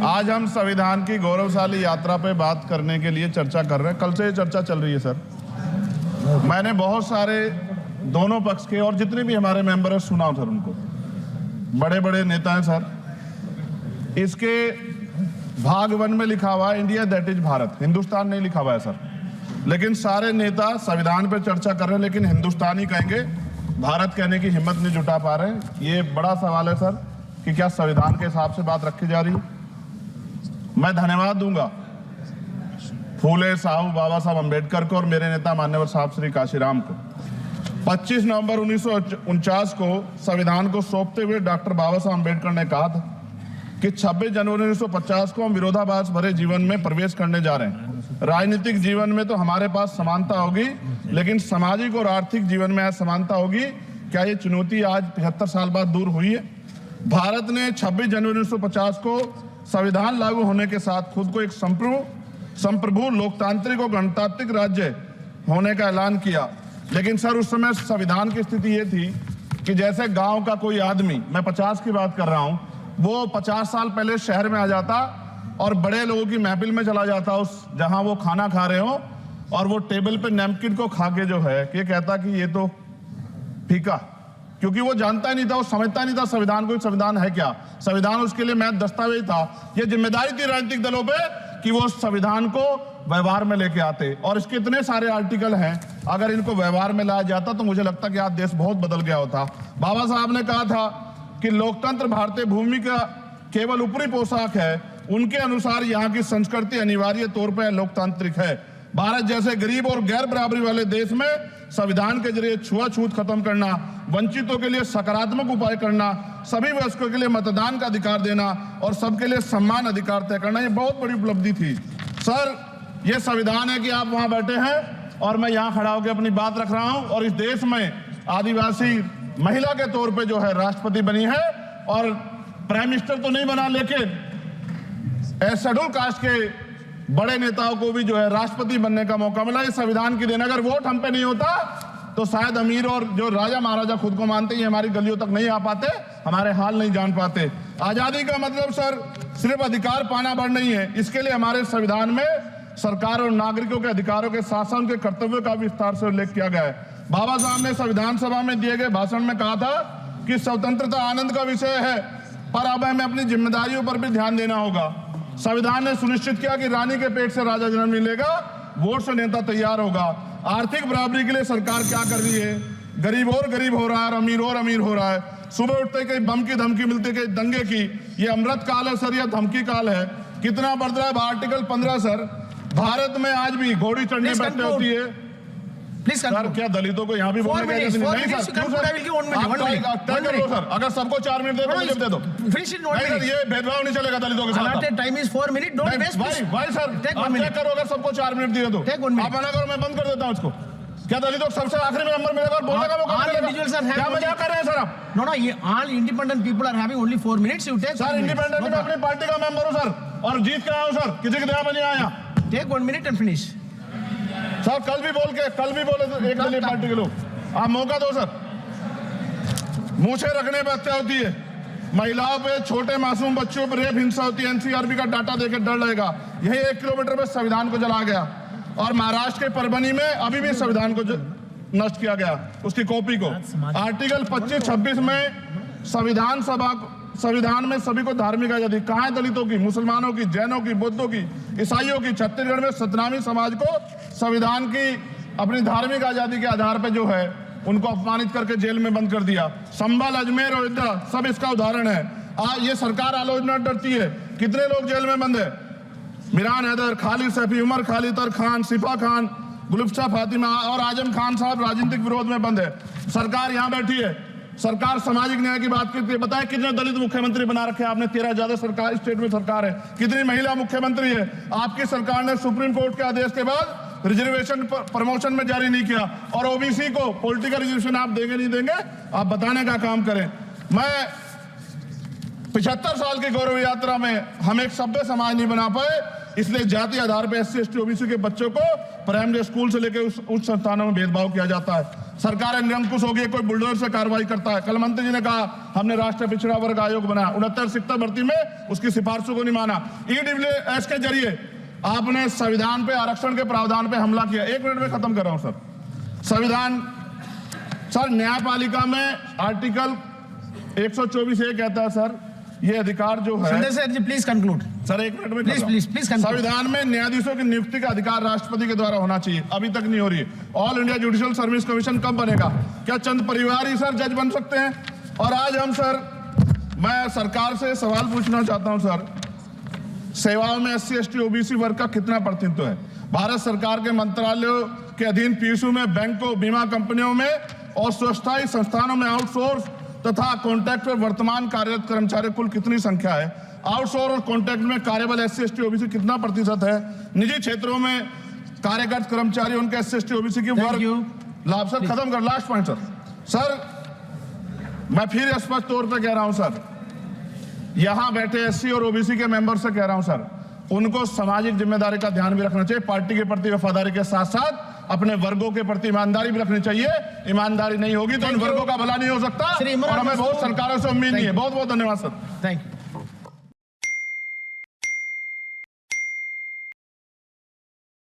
आज हम संविधान की गौरवशाली यात्रा पे बात करने के लिए चर्चा कर रहे हैं। कल से ये चर्चा चल रही है सर। मैंने बहुत सारे दोनों पक्ष के और जितने भी हमारे मेंबर हैं सुना सर, उनको बड़े बड़े नेता हैं सर। इसके भाग 1 में लिखा हुआ है India that is Bharat, Hindustan नहीं लिखा हुआ है सर। लेकिन सारे नेता संविधान पे चर्चा कर रहे हैं लेकिन हिंदुस्तान ही कहेंगे, भारत कहने की हिम्मत नहीं जुटा पा रहे। ये बड़ा सवाल है सर कि क्या संविधान के हिसाब से बात रखी जा रही है। मैं धन्यवाद दूंगा फूले साहू बाबा साहब अम्बेडकर को और मेरे नेता मान्यवर साहब श्री काशीराम को। 25 नवंबर 1949 को संविधान को सौंपते हुए डॉक्टर बाबा साहब अम्बेडकर ने कहा था कि 26 जनवरी 1950 को हम विरोधाभास भरे जीवन में प्रवेश करने जा रहे हैं। राजनीतिक जीवन में तो हमारे पास समानता होगी, लेकिन सामाजिक और आर्थिक जीवन में असमानता होगी। क्या ये चुनौती आज 75 साल बाद दूर हुई है? भारत ने 26 जनवरी 1950 को संविधान लागू होने के साथ खुद को एक संप्रभु लोकतांत्रिक और गणतांत्रिक राज्य होने का ऐलान किया। लेकिन सर उस समय संविधान की स्थिति ये थी कि जैसे गांव का कोई आदमी, मैं 50 की बात कर रहा हूं, वो 50 साल पहले शहर में आ जाता और बड़े लोगों की महफिल में चला जाता, उस जहां वो खाना खा रहे हो, और वो टेबल पे नैपकिन को खा के जो है ये कहता कि ये तो फीका, क्योंकि वो जानता ही नहीं था, वो समझता नहीं था संविधान को। संविधान है क्या? संविधान उसके लिए महज दस्तावेज था। ये जिम्मेदारी थी राजनीतिक दलों पे कि वो संविधान को व्यवहार में लेके आते। और इसके इतने सारे आर्टिकल हैं, अगर इनको व्यवहार में लाया जाता तो मुझे लगता कि आज देश बहुत बदल गया होता। बाबा साहब ने कहा था कि लोकतंत्र भारतीय भूमि का केवल ऊपरी पोशाक है, उनके अनुसार यहाँ की संस्कृति अनिवार्य तौर पर लोकतांत्रिक है। भारत जैसे गरीब और गैर बराबरी वाले देश में संविधान के जरिए छुआछूत खत्म करना, वंचितों के लिए सकारात्मक उपाय करना, सभी वयस्कों के लिए मतदान का अधिकार देना और सबके लिए सम्मान अधिकार तय करना, ये बहुत बड़ी उपलब्धि थी सर। ये संविधान है कि आप वहां बैठे हैं और मैं यहाँ खड़ा होकर अपनी बात रख रहा हूं, और इस देश में आदिवासी महिला के तौर पे जो है राष्ट्रपति बनी है, और प्राइम मिनिस्टर तो नहीं बना, लेकिन शेड्यूल कास्ट के बड़े नेताओं को भी जो है राष्ट्रपति बनने का मौका मिला। ये संविधान की देन। अगर वोट हम पे नहीं होता तो शायद अमीर और जो राजा महाराजा खुद को मानते हैं हमारी गलियों तक नहीं आ पाते, हमारे हाल नहीं जान पाते। आजादी का मतलब सर सिर्फ अधिकार पाना भर नहीं है, इसके लिए हमारे संविधान में सरकार और नागरिकों के अधिकारों के साथ साथ उनके कर्तव्यों का विस्तार से उल्लेख किया गया है। बाबा साहब ने संविधान सभा में दिए गए भाषण में कहा था कि स्वतंत्रता आनंद का विषय है, पर अब हमें अपनी जिम्मेदारियों पर भी ध्यान देना होगा। संविधान ने सुनिश्चित किया कि रानी के पेट से राजा जन्म नहीं लेगा, वोट से नेता तैयार होगा। आर्थिक बराबरी के लिए सरकार क्या कर रही है? गरीब और गरीब हो रहा है और अमीर हो रहा है। सुबह उठते कहीं बम की धमकी मिलती, कहीं दंगे की। ये अमृत काल है सर, यह धमकी काल है। कितना बढ़ रहा है आर्टिकल 15 सर। भारत में आज भी घोड़ी चढ़ने बैठने होती है सर। क्या दलितों को यहाँ भी बोलने का जैसे नहीं सर? सर अगर सबको 4 मिनट दे दो, ये भेदभाव नहीं चलेगा दलितों के साथ। Time is 4 minute, don't waste. भाई सर आप क्या करो, अगर सबको 4 मिनट दिए तो आप मना करो, मैं बंद कर देता हूँ इसको। क्या दलितों को सबसे आखिरी में नंबर मिलेगा और बोलने का मौका मिलेगा? क्या मजाक कर रहे हैं सर आप? नो, ये all independent people are having only 4 minutes. You take sir. Independent में अपनी पार्टी का मेंबर हूँ सर, और जीत के आया हूँ सर, किसी की दया में नहीं आया। Take 1 minute and finish sir. कल भी बोले तो एक दलीय पार्टी के लोग, आप मौका दो सर। मूछे रखने पर हत्या होती है, महिलाओं पे, छोटे मासूम बच्चों पर रेप हिंसा होती है। एनसीआरबी का डाटा देकर डर लगेगा। यही 1 किलोमीटर में संविधान को जला गया, और महाराष्ट्र के परभनी में अभी भी संविधान को नष्ट किया गया, उसकी कॉपी को। आर्टिकल 25-26 में संविधान में सभी को धार्मिक आजादी। कहाँ है दलितों की, मुसलमानों की, जैनों की, बौद्धों की, ईसाइयों की? छत्तीसगढ़ में सतनामी समाज को संविधान की अपनी धार्मिक आजादी के आधार पर जो है उनको अपमानित करके जेल में बंद कर दिया। संभल, अजमेर, अयोध्या सब इसका उदाहरण है। ये सरकार आलोचना डरती है। कितने लोग जेल में बंद है? मिरान हैदर, खालिद सैफी, उमर खालिद खान, सिफा खान, गुलफ्शा फातिमा और आजम खान साहब राजनीतिक विरोध में बंद है। सरकार यहाँ बैठी है, सरकार सामाजिक न्याय की बात करती है। बताए कितने दलित मुख्यमंत्री बना रखे हैं आपने? 13 ज्यादा सरकार स्टेट में सरकार है। कितनी महिला मुख्यमंत्री है? आपकी सरकार ने सुप्रीम कोर्ट के आदेश के बाद रिजर्वेशन प्रमोशन में जारी नहीं किया, और ओबीसी को पॉलिटिकल रिजर्वेशन आप देंगे नहीं देंगे, आप बताने का काम करें। मैं 75 साल की गौरव यात्रा में हम एक सभ्य समाज नहीं बना पाए, इसलिए जाति आधार पर SC ST OBC के बच्चों को प्राइमरी स्कूल से लेकर उच्च संस्थानों में भेदभाव किया जाता है। सरकार निरंकुश हो गई, कोई बुलडोजर से कार्रवाई करता है। कल मंत्री जी ने कहा हमने राष्ट्रीय पिछड़ा वर्ग आयोग बनाया, 69 शिक्षक भर्ती में उसकी सिफारिशों को नहीं माना। EWS के जरिए आपने संविधान पे आरक्षण के प्रावधान पे हमला किया। 1 मिनट में खत्म कर रहा हूं सर। संविधान सर न्यायपालिका में आर्टिकल 124 ये कहता है सर, ये अधिकार जो है Sundar sir, please conclude. Sir 1 minute में Please conclude. संविधान में न्यायाधीशों की नियुक्ति का अधिकार राष्ट्रपति के द्वारा होना चाहिए, अभी तक नहीं हो रही है। All India judicial service commission कब बनेगा? क्या चंद परिवार ही सर जज बन सकते हैं? और आज हम सर, मैं सरकार से सवाल पूछना चाहता हूं सर, सेवाओं में SC ST OBC वर्ग का कितना प्रतिनिधित्व है? भारत सरकार के मंत्रालयों के अधीन PSU में, बैंकों, बीमा कंपनियों में और स्वस्थायी संस्थानों में आउटसोर्स तथा कॉन्ट्रैक्ट पर वर्तमान कार्यरत कर्मचारी कुल कितनी संख्या है? आउटसोर्स और कॉन्ट्रैक्ट में कार्यबल SC ST OBC कितना प्रतिशत है? निजी क्षेत्रों में कार्यरत कर्मचारी उनके SC ST OBC की वर्ग लाभ। सर खत्म कर, लास्ट पॉइंट सर मैं फिर स्पष्ट तौर पे कह रहा हूं सर, यहां बैठे SC और OBC के मेंबर से कह रहा हूं सर, उनको सामाजिक जिम्मेदारी का ध्यान भी रखना चाहिए। पार्टी के प्रति वफादारी के साथ साथ अपने वर्गों के प्रति ईमानदारी भी रखनी चाहिए। ईमानदारी नहीं होगी तो इन वर्गों का भला नहीं हो सकता, और हमें बहुत सरकारों से उम्मीद नहीं है। बहुत बहुत धन्यवाद सर। Thank you.